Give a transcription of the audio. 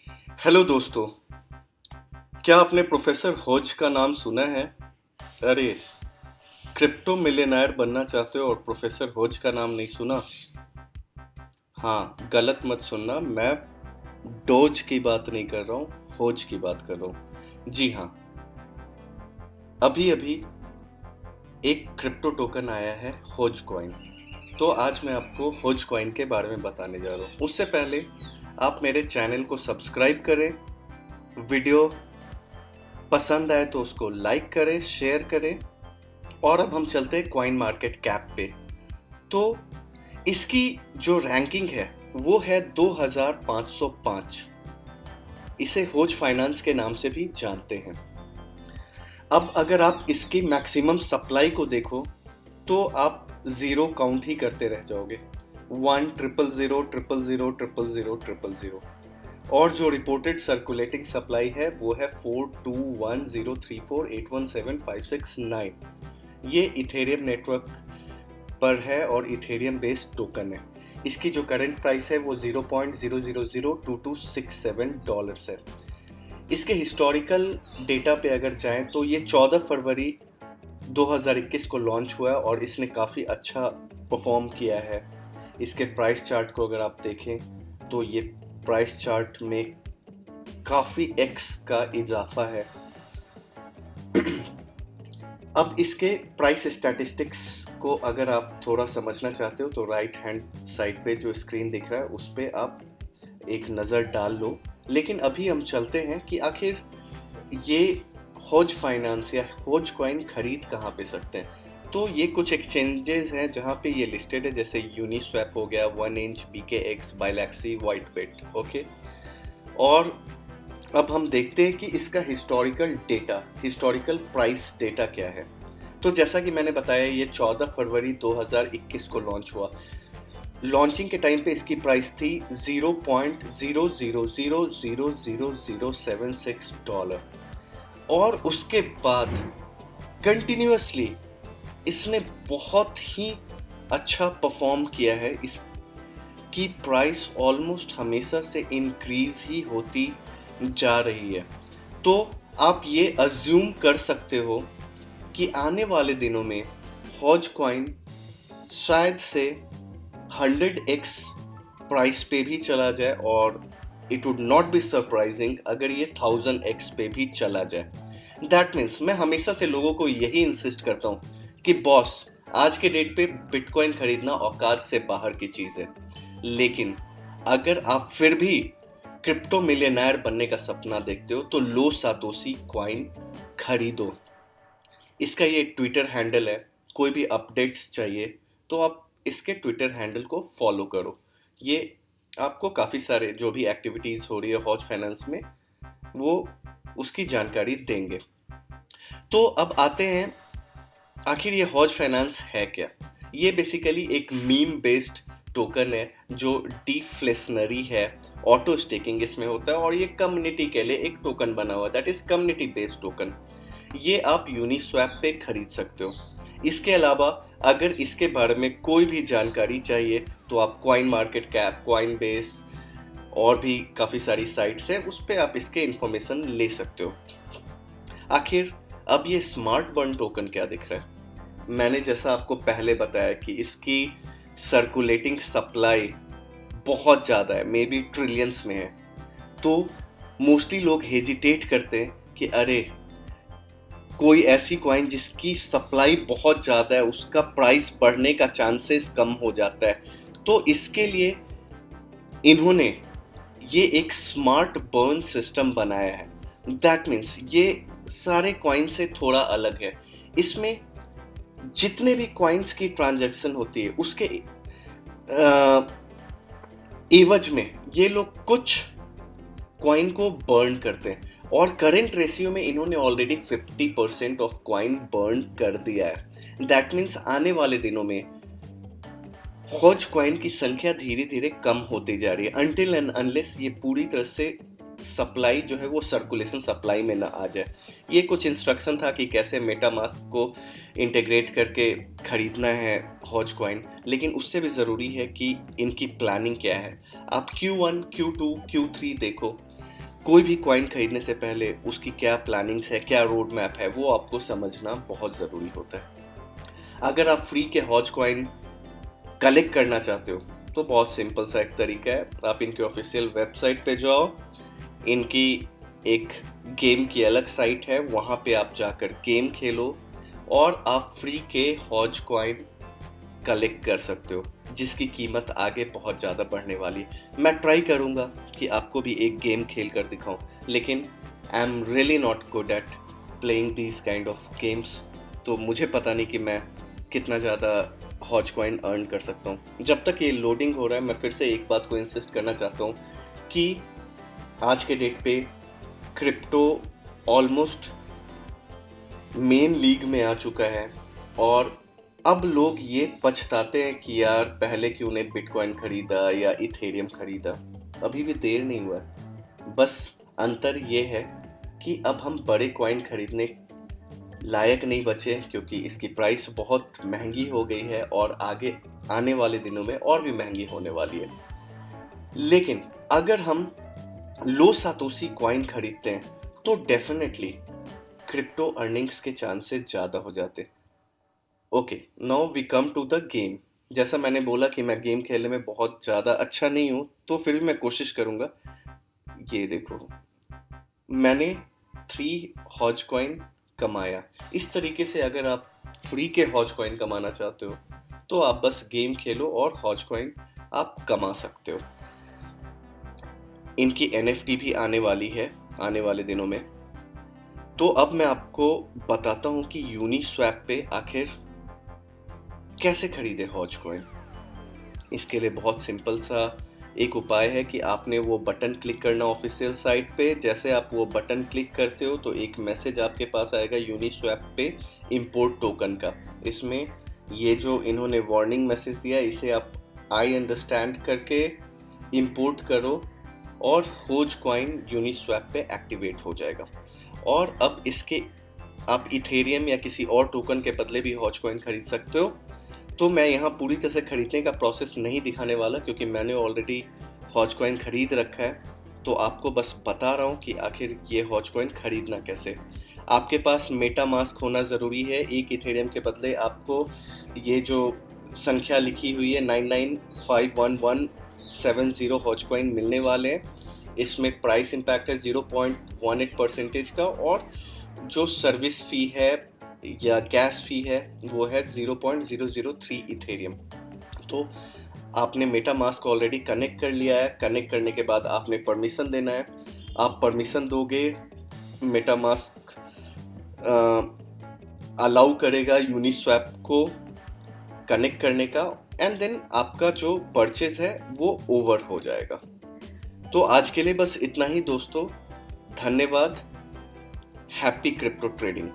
Hello दोस्तों। क्या आपने प्रोफेसर होज का नाम सुना है? अरे, क्रिप्टो मिलियनेयर बनना चाहते हो और प्रोफेसर होज का नाम नहीं सुना? हाँ, गलत मत सुनना। मैं डोज की बात नहीं कर रहा हूँ, होज की बात कर रहा हूँ। जी हाँ, अभी अभी एक क्रिप्टो टोकन आया है, होज कॉइन। तो आज मैं आपको होज कॉइन के बारे में बताने जा रहा हूँ। उससे पहले आप मेरे चैनल को सब्सक्राइब करें, वीडियो पसंद आए तो उसको लाइक करें, शेयर करें। और अब हम चलते हैं कॉइन मार्केट कैप पे। तो इसकी जो रैंकिंग है वो है 2505। इसे होज फाइनेंस के नाम से भी जानते हैं। अब अगर आप इसकी मैक्सिमम सप्लाई को देखो तो आप जीरो काउंट ही करते रह जाओगे। 1 000 000 000 000। और जो रिपोर्टेड सर्कुलेटिंग सप्लाई है वो है 421034817569। ये इथेरियम नेटवर्क पर है और इथेरियम बेस्ड टोकन है। इसकी जो करंट प्राइस है वो $0.0002267 है। इसके हिस्टोरिकल डेटा पे अगर जाएं तो ये 14 फरवरी 2021 को लॉन्च हुआ है और इसने काफ़ी अच्छा परफॉर्म किया है। इसके प्राइस चार्ट को अगर आप देखें तो ये प्राइस चार्ट में काफ़ी एक्स का इजाफा है। अब इसके प्राइस स्टैटिस्टिक्स को अगर आप थोड़ा समझना चाहते हो तो राइट हैंड साइड पे जो स्क्रीन दिख रहा है उस पर आप एक नज़र डाल लो। लेकिन अभी हम चलते हैं कि आखिर ये होज फाइनेंस या होज कॉइन खरीद कहाँ पे सकते हैं। तो ये कुछ एक्सचेंजेस हैं जहाँ पे ये लिस्टेड है, जैसे यूनिस्वैप हो गया, 1inch, BKX, बाइलैक्सी, व्हाइटबिट। ओके, और अब हम देखते हैं कि इसका हिस्टोरिकल प्राइस डेटा क्या है। तो जैसा कि मैंने बताया ये 14 फरवरी 2021 को लॉन्च हुआ। लॉन्चिंग के टाइम पे इसकी प्राइस थी $0.00000076। और उसके बाद कंटिन्यूअसली इसने बहुत ही अच्छा परफॉर्म किया है। इसकी प्राइस ऑलमोस्ट हमेशा से इंक्रीज ही होती जा रही है। तो आप ये अज्यूम कर सकते हो कि आने वाले दिनों में होज कॉइन शायद से 100x प्राइस पे भी चला जाए और it would not be surprising अगर ये 1000x पे भी चला जाए। दैट मीन्स मैं हमेशा से लोगों को यही इंसिस्ट करता हूँ कि बॉस, आज के डेट पे बिटकॉइन खरीदना औकात से बाहर की चीज़ है। लेकिन अगर आप फिर भी क्रिप्टो मिलियनेयर बनने का सपना देखते हो तो लो सातोशी कॉइन खरीदो। इसका ये ट्विटर हैंडल है। कोई भी अपडेट्स चाहिए तो आप इसके ट्विटर हैंडल को फॉलो करो। ये आपको काफ़ी सारे जो भी एक्टिविटीज़ हो रही है हौज फाइनेंस में वो उसकी जानकारी देंगे। तो अब आते हैं, आखिर ये हौज फाइनेंस है क्या। ये बेसिकली एक मीम बेस्ड टोकन है जो डिफ्लेशनरी है। ऑटो स्टेकिंग इसमें होता है और ये कम्युनिटी के लिए एक टोकन बना हुआ है, that is community based token. ये आप यूनिस्वैप पे खरीद सकते हो। इसके अलावा अगर इसके बारे में कोई भी जानकारी चाहिए तो आप coin market cap, coin base और भी काफ़ी सारी साइट्स हैं, उस पर आप इसके इंफॉर्मेशन ले सकते हो। आखिर अब ये स्मार्ट बर्न टोकन क्या दिख रहा है। मैंने जैसा आपको पहले बताया कि इसकी सर्कुलेटिंग सप्लाई बहुत ज़्यादा है, मे बी ट्रिलियंस में है। तो मोस्टली लोग हेजिटेट करते हैं कि अरे, कोई ऐसी कॉइन जिसकी सप्लाई बहुत ज़्यादा है उसका प्राइस बढ़ने का चांसेस कम हो जाता है। तो इसके लिए इन्होंने ये एक स्मार्ट बर्न सिस्टम बनाया है। दैट मीन्स ये सारे कॉइन से थोड़ा अलग है। इसमें जितने भी कॉइन्स की ट्रांजैक्शन होती है उसके एवज में ये लोग कुछ कॉइन को बर्न करते हैं और करंट रेशियो में इन्होंने ऑलरेडी 50% ऑफ कॉइन बर्न कर दिया है। दैट मीन्स आने वाले दिनों में हौज कॉइन की संख्या धीरे धीरे कम होती जा रही है अनटिल एंड अनलेस ये पूरी तरह से सप्लाई जो है वो सर्कुलेशन सप्लाई में ना आ जाए। ये कुछ इंस्ट्रक्शन था कि कैसे मेटामास्क को इंटीग्रेट करके खरीदना है हौज कॉइन, लेकिन उससे भी ज़रूरी है कि इनकी प्लानिंग क्या है। आप Q1, Q2, Q3 देखो, कोई भी कॉइन खरीदने से पहले उसकी क्या प्लानिंग्स है, क्या रोड मैप है, वो आपको समझना बहुत ज़रूरी होता है। अगर आप फ्री के हॉज कॉइन कलेक्ट करना चाहते हो तो बहुत सिंपल सा एक तरीका है, आप इनके ऑफिशियल वेबसाइट पे जाओ, इनकी एक गेम की अलग साइट है, वहाँ पे आप जाकर गेम खेलो और आप फ्री के हॉज कॉइन कलेक्ट कर सकते हो, जिसकी कीमत आगे बहुत ज़्यादा बढ़ने वाली है। मैं ट्राई करूँगा कि आपको भी एक गेम खेल कर दिखाऊँ, लेकिन I am really not good at playing this kind of games, तो मुझे पता नहीं कि मैं कितना ज़्यादा हॉज कॉइन अर्न कर सकता हूँ। जब तक ये लोडिंग हो रहा है, मैं फिर से एक बात को इंसिस्ट करना चाहता हूँ कि आज के डेट पे क्रिप्टो ऑलमोस्ट मेन लीग में आ चुका है और अब लोग ये पछताते हैं कि यार पहले क्यों ने बिटकॉइन खरीदा या इथेरियम खरीदा। अभी भी देर नहीं हुआ, बस अंतर ये है कि अब हम बड़े कॉइन खरीदने लायक नहीं बचे क्योंकि इसकी प्राइस बहुत महंगी हो गई है और आगे आने वाले दिनों में और भी महंगी होने वाली है। लेकिन अगर हम लो सातोशी कॉइन खरीदते हैं तो डेफिनेटली क्रिप्टो अर्निंग्स के चांसेस ज़्यादा हो जाते हैं। Okay, now we come to the game. जैसा मैंने बोला कि मैं गेम खेलने में बहुत ज़्यादा अच्छा नहीं हूँ, तो फिर भी मैं कोशिश करूँगा। ये देखो, मैंने 3 हॉज कॉइन कमाया। इस तरीके से अगर आप फ्री के हॉज कॉइन कमाना चाहते हो तो आप बस गेम खेलो और हॉज कॉइन आप कमा सकते हो। इनकी NFT भी आने वाली है आने वाले दिनों में। तो अब मैं आपको बताता हूँ कि यूनिस्वैप पे आखिर कैसे खरीदे हॉज कॉइन। इसके लिए बहुत सिंपल सा एक उपाय है कि आपने वो बटन क्लिक करना ऑफिशियल साइट पे। जैसे आप वो बटन क्लिक करते हो तो एक मैसेज आपके पास आएगा यूनिस्वैप पे इंपोर्ट टोकन का। इसमें ये जो इन्होंने वार्निंग मैसेज दिया, इसे आप आई अंडरस्टैंड करके इंपोर्ट करो और हॉज कॉइन यूनिस्वैप पे एक्टिवेट हो जाएगा। और अब इसके आप इथेरियम या किसी और टोकन के बदले भी हॉज कॉइन खरीद सकते हो। तो मैं यहाँ पूरी तरह से खरीदने का प्रोसेस नहीं दिखाने वाला क्योंकि मैंने ऑलरेडी हॉज कॉइन खरीद रखा है। तो आपको बस बता रहा हूँ कि आखिर ये हॉज कॉइन खरीदना कैसे। आपके पास मेटा मास्क होना ज़रूरी है। एक इथेरियम के बदले आपको ये जो संख्या लिखी हुई है 99511170 हॉज कॉइन मिलने वाले हैं। इसमें प्राइस इम्पैक्ट है 0.18% का और जो सर्विस फ़ी है या गैस फी है वो है 0.003 इथेरियम। तो आपने मेटा मास्क ऑलरेडी कनेक्ट कर लिया है। कनेक्ट करने के बाद आपने परमिशन देना है। आप परमिशन दोगे, मेटा मास्क अलाउ करेगा यूनिस्वैप को कनेक्ट करने का एंड देन आपका जो परचेज है वो ओवर हो जाएगा। तो आज के लिए बस इतना ही दोस्तों, धन्यवाद। Happy crypto trading.